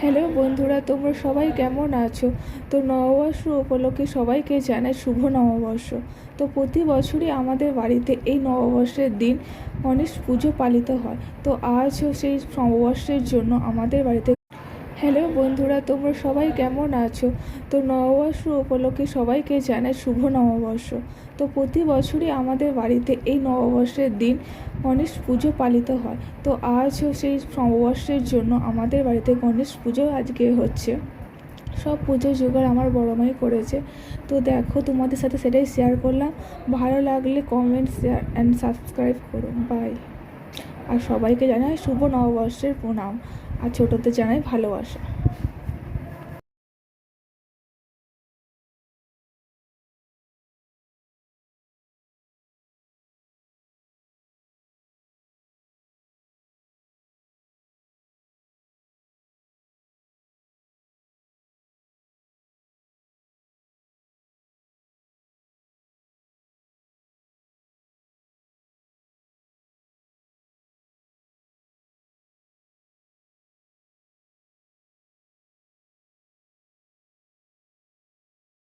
Hello বন্ধুরা, তোমরা সবাই কেমন আছো? তো নববর্ষ উপলক্ষে সবাইকে জানাই শুভ নববর্ষ। তো প্রতি বছরই আমাদের বাড়িতে এই নববর্ষের দিন গণেশ পুজো পালিত হয়। তো আজও সেই নববর্ষের জন্য আমাদের বাড়িতে হ্যালো বন্ধুরা, তোমরা সবাই কেমন আছো? তো নববর্ষ উপলক্ষে সবাইকে জানাই শুভ নববর্ষ। তো প্রতি বছরই আমাদের বাড়িতে এই নববর্ষের দিন গণেশ পুজো পালিত হয়। তো আজও সেই নববর্ষের জন্য আমাদের বাড়িতে গণেশ পুজো আজকে হচ্ছে। সব পুজোর জোগাড় আমার বড় মাই করেছে। তো দেখো, তোমাদের সাথে সেটাই শেয়ার করলাম। ভালো লাগলে কমেন্ট, শেয়ার অ্যান্ড সাবস্ক্রাইব করো। বাই। আর সবাইকে জানাই শুভ নববর্ষের প্রণাম, আর ছোটোদের জানাই ভালোবাসা।